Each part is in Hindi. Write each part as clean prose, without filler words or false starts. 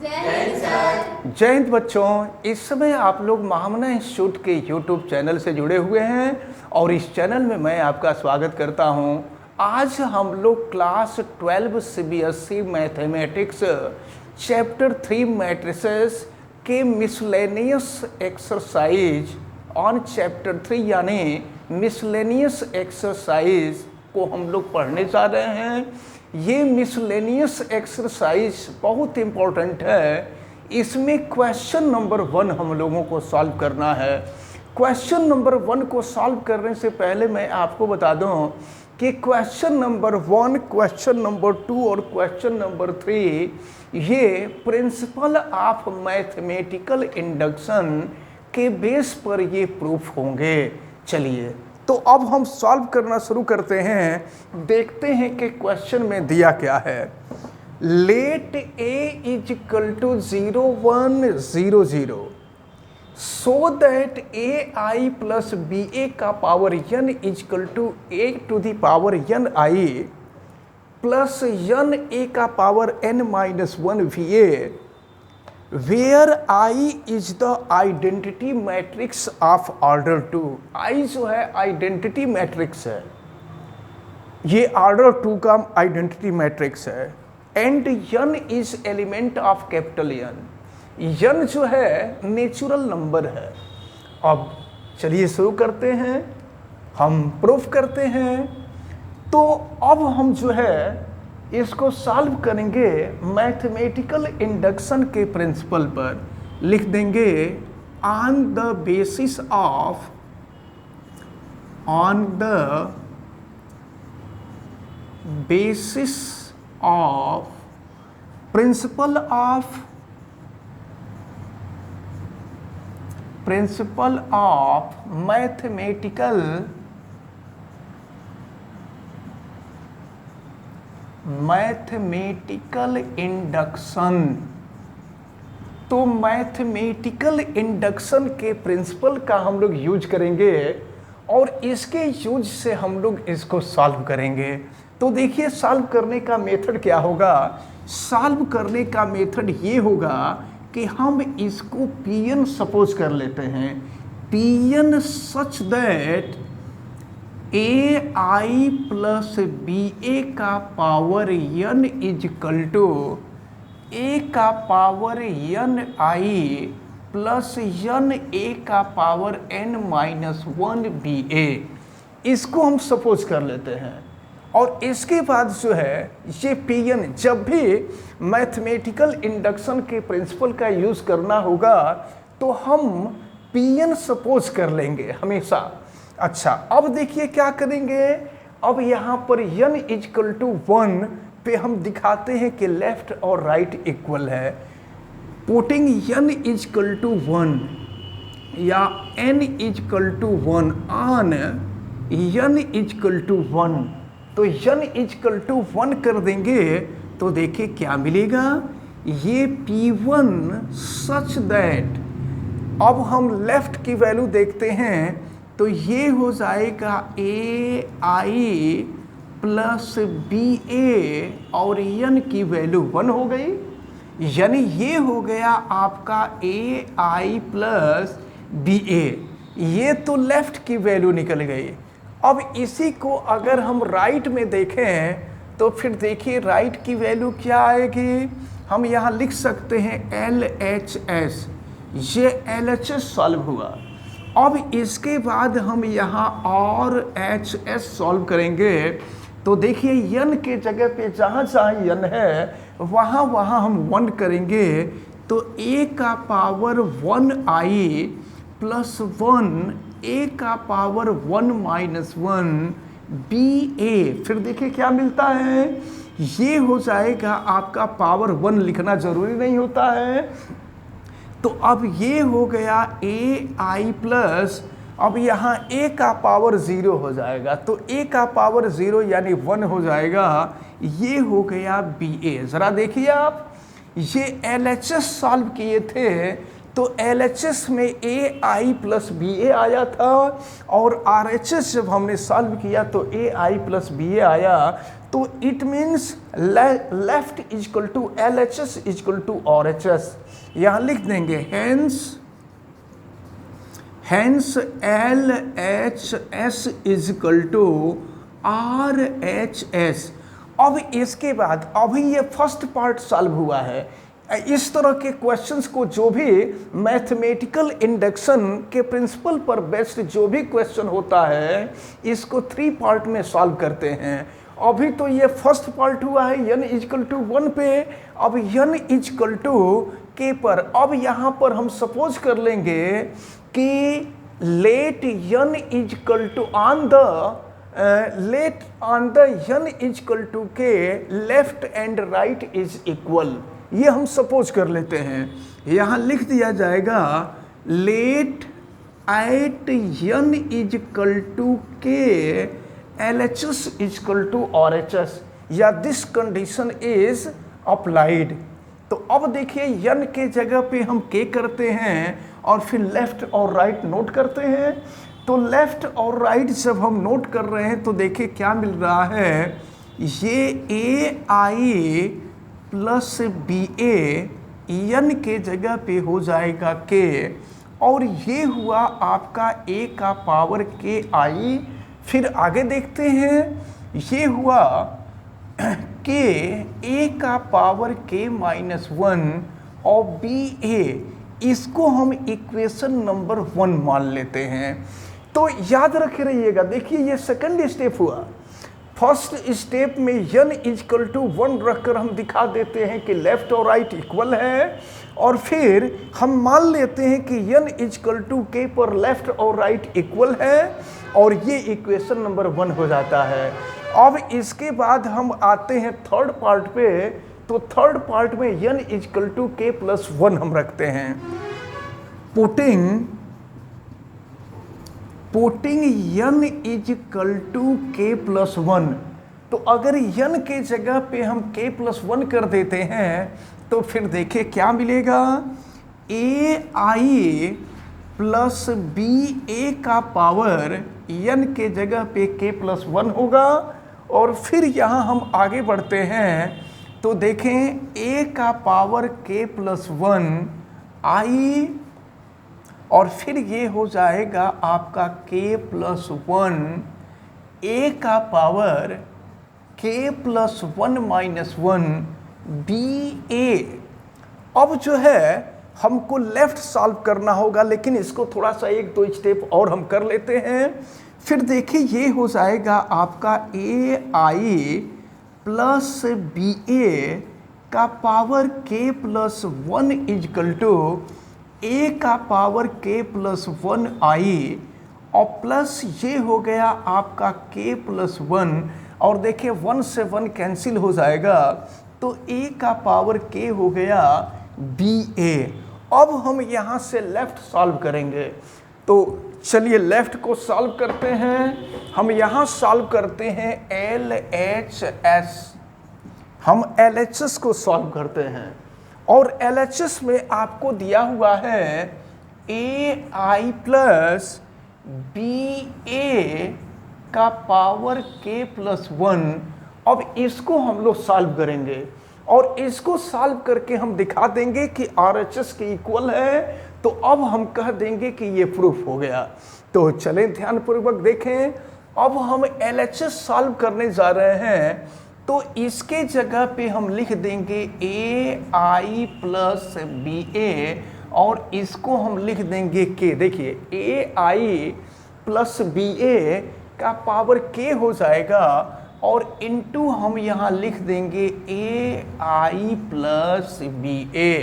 जय हिंद बच्चों। इस समय आप लोग महामना इंस्टीट्यूट के यूट्यूब चैनल से जुड़े हुए हैं और इस चैनल में मैं आपका स्वागत करता हूं। आज हम लोग class 12 CBSE mathematics chapter 3 matrices के मिसलेनियस एक्सरसाइज ऑन चैप्टर 3 यानी मिसलेनियस एक्सरसाइज को हम लोग पढ़ने जा रहे हैं। ये मिसलेनियस एक्सरसाइज बहुत इम्पोर्टेंट है। इसमें क्वेश्चन नंबर 1 हम लोगों को सॉल्व करना है। क्वेश्चन नंबर 1 को सॉल्व करने से पहले मैं आपको बता दूं कि क्वेश्चन नंबर 1, क्वेश्चन नंबर 2 और क्वेश्चन नंबर 3 ये प्रिंसिपल ऑफ मैथमेटिकल इंडक्शन के बेस पर ये प्रूफ होंगे। चलिए तो अब हम सॉल्व करना शुरू करते हैं। देखते हैं कि क्वेश्चन में दिया क्या है। Let a is equal to 0 1 0 0 so that ai plus ba का power n is equal to a to the power n i plus n a का power n minus 1 va where I is the identity matrix of order 2। I जो है आइडेंटिटी मैट्रिक्स है, ये ऑर्डर 2 का आइडेंटिटी मैट्रिक्स है। And n is element of capital N। n जो है नेचुरल नंबर है। अब चलिए शुरू करते हैं, हम प्रूफ करते हैं। तो अब हम जो है इसको सॉल्व करेंगे मैथमेटिकल इंडक्शन के प्रिंसिपल पर। लिख देंगे on the basis of principle of mathematical induction. तो मैथमेटिकल इंडक्शन के प्रिंसिपल का हम लोग यूज करेंगे और इसके यूज से हम लोग इसको सॉल्व करेंगे। तो देखिए सॉल्व करने का मेथड क्या होगा। सॉल्व करने का मेथड ये होगा कि हम इसको Pn सपोज कर लेते हैं। Pn such that ai plus ba का power n is equal to a का power n i plus n a का पावर n माइनस 1 ba। इसको हम सपोज कर लेते हैं और इसके बाद जो है ये Pn, जब भी मैथमेटिकल इंडक्शन के प्रिंसिपल का यूज़ करना होगा तो हम Pn सपोज कर लेंगे हमेशा। अच्छा अब देखिए क्या करेंगे। अब यहाँ पर n इजकल टू 1 पे हम दिखाते हैं कि लेफ्ट और राइट इक्वल है। पुटिंग n इजकल टू 1 या n is equal to 1 on n is equal to 1, तो n इजकल टू 1 कर देंगे तो देखिए क्या मिलेगा। ये P1 सच दैट, अब हम लेफ्ट की वैल्यू देखते हैं तो ये हो जाएगा ai प्लस ba और n की वैल्यू 1 हो गई। यानी ये हो गया आपका ai प्लस ba। ये तो लेफ्ट की वैल्यू निकल गई। अब इसी को अगर हम राइट में देखें तो फिर देखिए राइट की वैल्यू क्या आएगी। हम यहाँ लिख सकते हैं LHS। ये LHS सॉल्व हुआ। अब इसके बाद हम यहाँ और HS सॉल्व करेंगे तो देखिए n के जगह पे जहाँ जहाँ n है वहाँ हम 1 करेंगे तो a का पावर 1i प्लस 1 a का पावर 1 माइनस 1 ba। फिर देखिए क्या मिलता है। ये हो जाएगा आपका पावर 1 लिखना ज़रूरी नहीं होता है। तो अब ये हो गया ai प्लस, अब यहाँ a का पावर 0 हो जाएगा तो a का पावर 0 यानी 1 हो जाएगा। ये हो गया ba। ज़रा देखिए आप, ये LHS सॉल्व किए थे तो LHS में ai प्लस ba आया था और RHS जब हमने सॉल्व किया तो ai प्लस ba आया। तो it means left is equal to LHS is equal to RHS। यहाँ लिख देंगे hence LHS is equal to RHS। अब इसके बाद अभी ये फर्स्ट पार्ट सॉल्व हुआ है। इस तरह के क्वेश्चंस को जो भी मैथमेटिकल इंडक्शन के प्रिंसिपल पर बेस्ड जो भी क्वेश्चन होता है इसको 3 पार्ट में सॉल्व करते हैं। अभी तो ये फर्स्ट पार्ट हुआ है n इजकल टू 1 पे, अब n इजकल टू k पर। अब यहाँ पर हम सपोज कर लेंगे कि let n is equal to on the n is equal to k left and right is equal. ये हम सपोज कर लेते हैं। यहाँ लिख दिया जाएगा let at n is equal to k LHS is equal to RHS या दिस कंडीशन इज अप्लाइड। तो अब देखिए n के जगह पे हम k करते हैं और फिर लेफ्ट और राइट नोट करते हैं। तो लेफ्ट और राइट जब हम नोट कर रहे हैं तो देखिए क्या मिल रहा है, ये AI प्लस BA n के जगह पे हो जाएगा k, और ये हुआ आपका a का पावर KI। फिर आगे देखते हैं, ये हुआ k a का पावर k माइनस 1 और BA, इसको हम इक्वेशन नंबर 1 मान लेते हैं। तो याद रखे रहिएगा, देखिए ये सेकंड स्टेप हुआ। फर्स्ट स्टेप में n इजकल टू 1 रखकर हम दिखा देते हैं कि लेफ्ट और राइट इक्वल है, और फिर हम मान लेते हैं कि n इजकल टू k पर लेफ्ट और राइट इक्वल है, और ये इक्वेशन नंबर 1 हो जाता है। अब इसके बाद हम आते हैं थर्ड पार्ट पे। तो थर्ड पार्ट में n is equal to k plus 1 हम रखते हैं। Putting n is equal to k plus 1। तो अगर n के जगह पे हम k प्लस 1 कर देते हैं तो फिर देखिए क्या मिलेगा, AI प्लस BA का पावर n के जगह पे k प्लस 1 होगा। और फिर यहाँ हम आगे बढ़ते हैं तो देखें a का पावर k प्लस 1 I, और फिर ये हो जाएगा आपका k प्लस 1 a का power k plus 1 minus 1 BA। अब जो है हमको लेफ्ट सॉल्व करना होगा, लेकिन इसको थोड़ा सा 1-2 स्टेप और हम कर लेते हैं। फिर देखिए ये हो जाएगा आपका AI प्लस BA का power k plus 1 is equal to a का पावर k प्लस 1 I, और प्लस ये हो गया आपका k प्लस 1, और देखिए 1 से 1 कैंसिल हो जाएगा, तो a का पावर k हो गया BA। अब हम यहाँ से लेफ्ट सॉल्व करेंगे। तो चलिए लेफ्ट को सॉल्व करते हैं। हम यहाँ सॉल्व करते हैं LHS, हम LHS को सॉल्व करते हैं, और LHS में आपको दिया हुआ है AI प्लस BA का पावर k प्लस 1। अब इसको हम लोग सॉल्व करेंगे, और इसको सॉल्व करके हम दिखा देंगे कि RHS के इक्वल है। तो अब हम कह देंगे कि ये प्रूफ हो गया। तो चलें ध्यानपूर्वक देखें। अब हम LHS सॉल्व करने जा रहे हैं, तो इसके जगह पे हम लिख देंगे AI प्लस BA, और इसको हम लिख देंगे k। देखिए AI प्लस BA का पावर k हो जाएगा, और इनटू हम यहाँ लिख देंगे AI प्लस BA।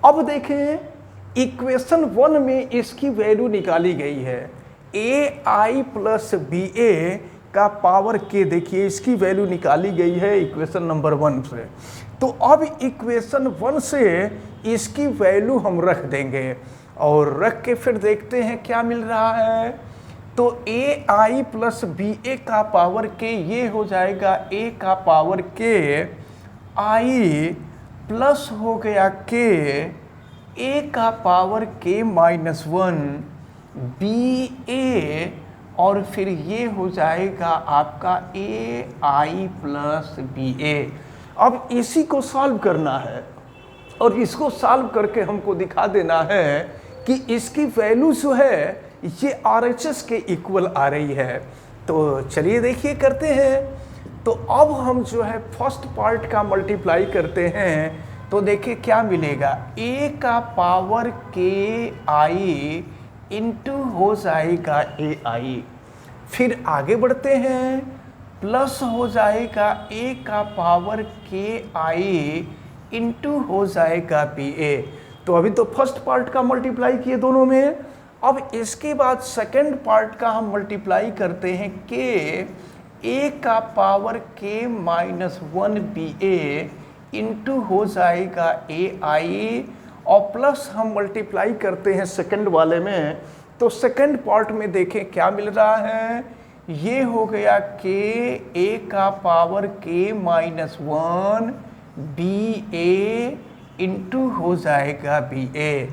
अब देखें इक्वेशन 1 में इसकी वैल्यू निकाली गई है, AI प्लस BA का पावर k। देखिए इसकी वैल्यू निकाली गई है इक्वेशन नंबर 1 से। तो अब इक्वेशन 1 से इसकी वैल्यू हम रख देंगे, और रख के फिर देखते हैं क्या मिल रहा है। तो AI प्लस BA का पावर k ये हो जाएगा a का पावर k I प्लस हो गया k a का पावर k माइनस 1 BA और फिर ये हो जाएगा आपका AI प्लस BA। अब इसी को सॉल्व करना है और इसको सॉल्व करके हमको दिखा देना है कि इसकी वैल्यू जो है ये RHS के इक्वल आ रही है। तो चलिए देखिए करते हैं। तो अब हम जो है फर्स्ट पार्ट का मल्टीप्लाई करते हैं तो देखिए क्या मिलेगा, A का पावर KI इंटू हो जाएगा AI। फिर आगे बढ़ते हैं, प्लस हो जाएगा A का पावर KI इंटू हो जाएगा BA। तो अभी तो फर्स्ट पार्ट का मल्टीप्लाई किए दोनों में। अब इसके बाद सेकंड पार्ट का हम मल्टीप्लाई करते हैं K A का पावर K-1 BA इंटू हो जाएगा AI और प्लस हम मल्टीप्लाई करते हैं सेकंड वाले में। तो सेकंड पार्ट में देखें क्या मिल रहा है, ये हो गया K A का पावर K-1 BA इंटू हो जाएगा BA।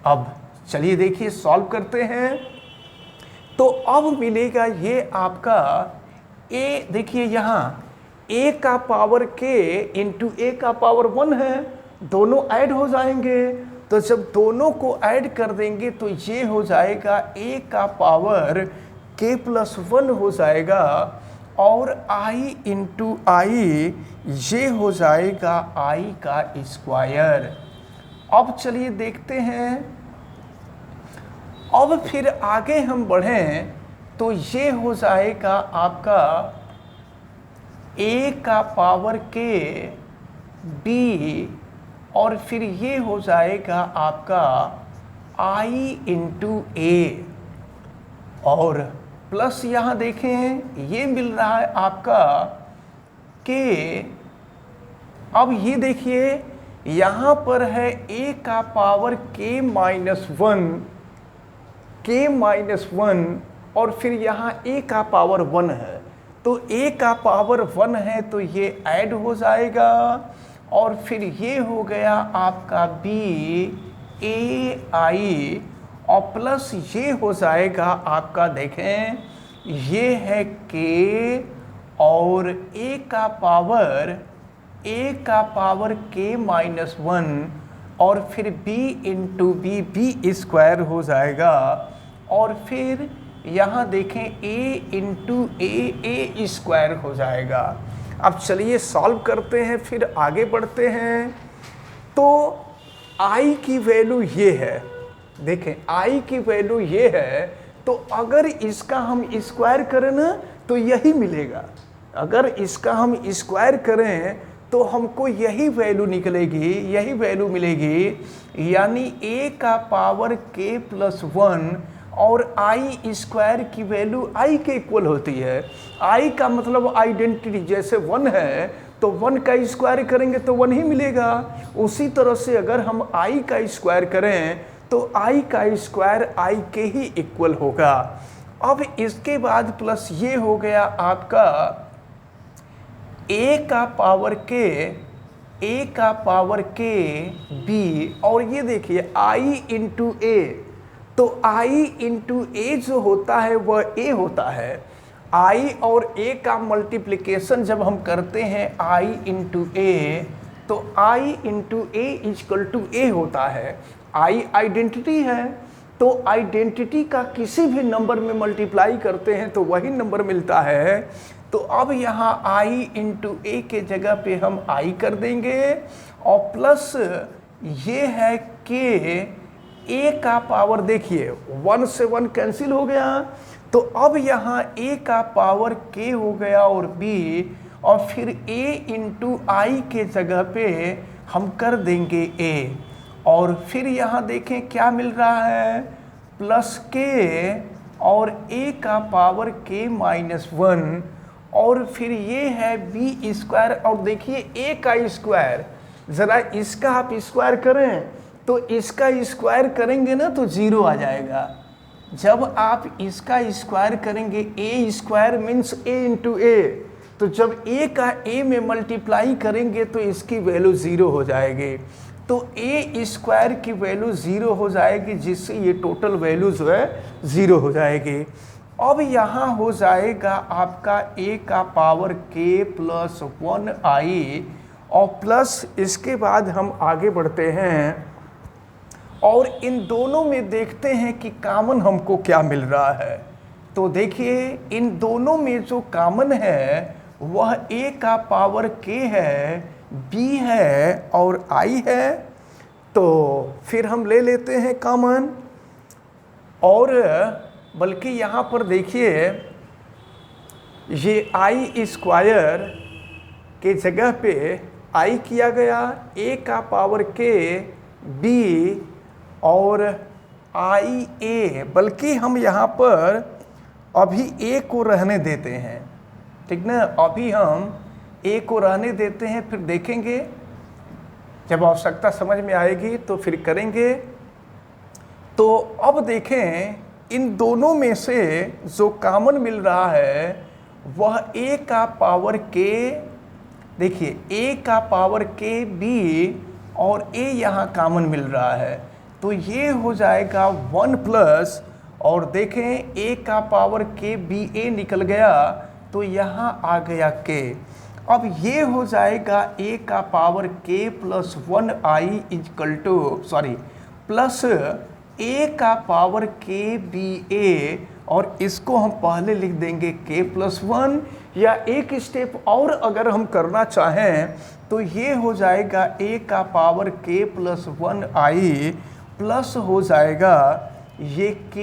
अब चलिए देखिए सॉल्व करते हैं। तो अब मिलेगा ये आपका A, देखिए यहाँ A का पावर K इंटू A का पावर 1 है, दोनों ऐड हो जाएंगे। तो जब दोनों को ऐड कर देंगे तो ये हो जाएगा A का पावर K प्लस 1 हो जाएगा और I इंटू I ये हो जाएगा I का स्क्वायर। अब चलिए देखते हैं। अब फिर आगे हम बढ़ें तो ये हो जाएगा आपका A का पावर K B और फिर ये हो जाएगा आपका I इंटू A और प्लस यहाँ देखें ये मिल रहा है आपका K। अब ये देखिए यहाँ पर है A का पावर K-1 और फिर यहाँ A का पावर 1 है। तो A का पावर 1 है तो ये ऐड हो जाएगा और फिर ये हो गया आपका BAI और प्लस ये हो जाएगा आपका देखें ये है K और A का पावर K-1 और फिर B इंटू B स्क्वायर हो जाएगा और फिर यहाँ देखें A इंटू A स्क्वायर हो जाएगा। अब चलिए सॉल्व करते हैं, फिर आगे बढ़ते हैं। तो I की वैल्यू ये है, देखें I की वैल्यू ये है। तो अगर इसका हम स्क्वायर करें ना तो यही मिलेगा। अगर इसका हम स्क्वायर करें तो हमको यही वैल्यू निकलेगी, यही वैल्यू मिलेगी। यानी A का पावर K प्लस 1 और I स्क्वायर की वैल्यू I के इक्वल होती है। I का मतलब आइडेंटिटी, जैसे 1 है तो 1 का स्क्वायर करेंगे तो 1 ही मिलेगा। उसी तरह से अगर हम I का स्क्वायर करें तो I का स्क्वायर I के ही इक्वल होगा। अब इसके बाद प्लस ये हो गया आपका A का पावर K B और ये देखिए I इंटू A। तो I इंटू A जो होता है वह A होता है। I और A का मल्टीप्लिकेशन जब हम करते हैं I इंटू A तो I into A equal to A होता है। I आइडेंटिटी है तो आइडेंटिटी का किसी भी नंबर में मल्टीप्लाई करते हैं तो वही नंबर मिलता है। तो अब यहाँ I इंटू A के जगह पे हम I कर देंगे और प्लस ये है K A का पावर, देखिए 1 से 1 कैंसिल हो गया। तो अब यहाँ A का पावर K हो गया और B और फिर A इंटू I के जगह पे हम कर देंगे A और फिर यहाँ देखें क्या मिल रहा है, प्लस K और A का पावर K-1 और फिर ये है B स्क्वायर। और देखिए A का स्क्वायर, ज़रा इसका आप स्क्वायर करें तो इसका स्क्वायर करेंगे ना तो 0 आ जाएगा। जब आप इसका स्क्वायर करेंगे A square means A into A, तो जब A का A में मल्टीप्लाई करेंगे तो इसकी वैल्यू 0 हो जाएगी। तो A स्क्वायर की वैल्यू 0 हो जाएगी जिससे ये टोटल वैल्यू जो है 0 हो जाएगी। अब यहाँ हो जाएगा आपका a का पावर k प्लस 1i और प्लस इसके बाद हम आगे बढ़ते हैं और इन दोनों में देखते हैं कि कॉमन हमको क्या मिल रहा है। तो देखिए इन दोनों में जो कॉमन है वह a का पावर k है, b है और i है। तो फिर हम ले लेते हैं कॉमन, और बल्कि यहाँ पर देखिए ये i स्क्वायर के जगह पे i किया गया, a का पावर k, b और i a, बल्कि हम यहाँ पर अभी a को रहने देते हैं, ठीक ना। अभी हम a को रहने देते हैं, फिर देखेंगे जब आवश्यकता समझ में आएगी तो फिर करेंगे। तो अब देखें इन दोनों में से जो कॉमन मिल रहा है वह a का पावर k, देखिए a का पावर k b और a यहाँ कॉमन मिल रहा है, तो ये हो जाएगा 1 प्लस, और देखें a का पावर k b a निकल गया तो यहाँ आ गया k। अब ये हो जाएगा a का power k plus 1i is equal to plus a का पावर k b a, और इसको हम पहले लिख देंगे k प्लस 1, या एक स्टेप और अगर हम करना चाहें तो ये हो जाएगा a का power k plus 1i plus हो जाएगा ये k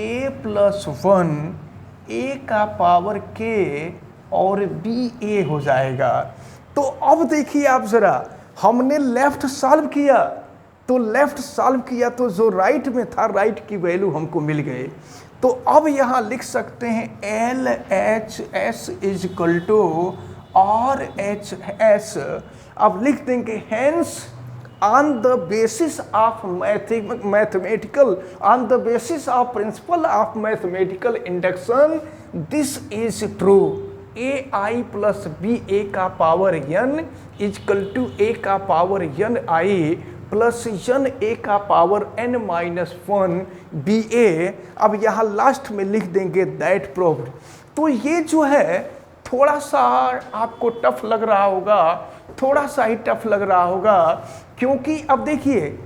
प्लस 1 a का पावर k और b a हो जाएगा। तो अब देखिए आप ज़रा, हमने लेफ्ट सॉल्व किया तो जो राइट में था राइट की वैल्यू हमको मिल गए। तो अब यहाँ लिख सकते हैं LHS इजकल टू RHS। अब लिख देंगे hence on the basis of principle of mathematical induction this is true। ai plus b a का power n is equal to a का power n i plus n a का power n minus 1 b a। अब यहाँ लास्ट में लिख देंगे दैट प्रूव्ड। तो ये जो है थोड़ा सा आपको टफ लग रहा होगा, थोड़ा सा ही टफ लग रहा होगा, क्योंकि अब देखिए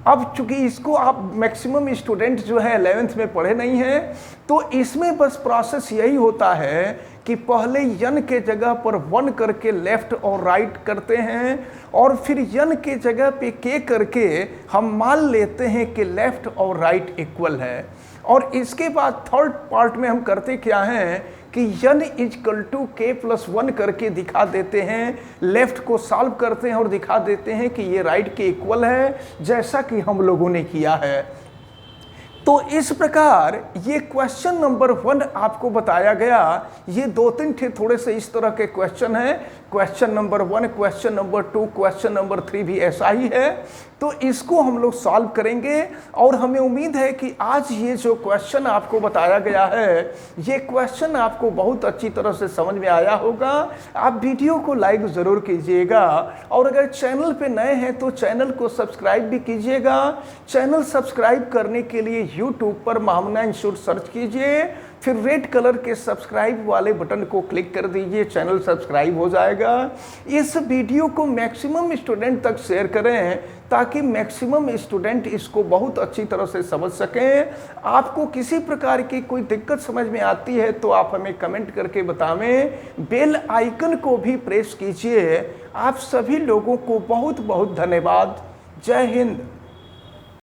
अब चूंकि इसको आप मैक्सिमम स्टूडेंट जो है 11th में पढ़े नहीं हैं, तो इसमें बस प्रोसेस यही होता है कि पहले n के जगह पर 1 करके लेफ्ट और राइट करते हैं, और फिर n के जगह पे k करके हम मान लेते हैं कि लेफ्ट और राइट इक्वल है। और इसके बाद थर्ड पार्ट में हम करते क्या हैं कि n is equal to k plus 1 करके दिखा देते हैं, लेफ्ट को सॉल्व करते हैं और दिखा देते हैं कि ये राइट के इक्वल है, जैसा कि हम लोगों ने किया है। तो इस प्रकार ये क्वेश्चन नंबर 1 आपको बताया गया। ये 2-3 थे थोड़े से इस तरह के क्वेश्चन हैं, question number 1, question number 2, question number 3 भी ऐसा ही है। तो इसको हम लोग सॉल्व करेंगे, और हमें उम्मीद है कि आज ये जो क्वेश्चन आपको बताया गया है, ये क्वेश्चन आपको बहुत अच्छी तरह से समझ में आया होगा। आप वीडियो को लाइक ज़रूर कीजिएगा, और अगर चैनल पे नए हैं तो चैनल को सब्सक्राइब भी कीजिएगा। चैनल सब्सक्राइब करने के लिए यूट्यूब पर महामना इंस्टीट्यूट सर्च कीजिए, फिर रेड कलर के सब्सक्राइब वाले बटन को क्लिक कर दीजिए, चैनल सब्सक्राइब हो जाएगा। इस वीडियो को मैक्सिमम स्टूडेंट तक शेयर करें ताकि मैक्सिमम स्टूडेंट इसको बहुत अच्छी तरह से समझ सकें। आपको किसी प्रकार की कोई दिक्कत समझ में आती है तो आप हमें कमेंट करके बतावें। बेल आइकन को भी प्रेस कीजिए। आप सभी लोगों को बहुत बहुत धन्यवाद। जय हिंद।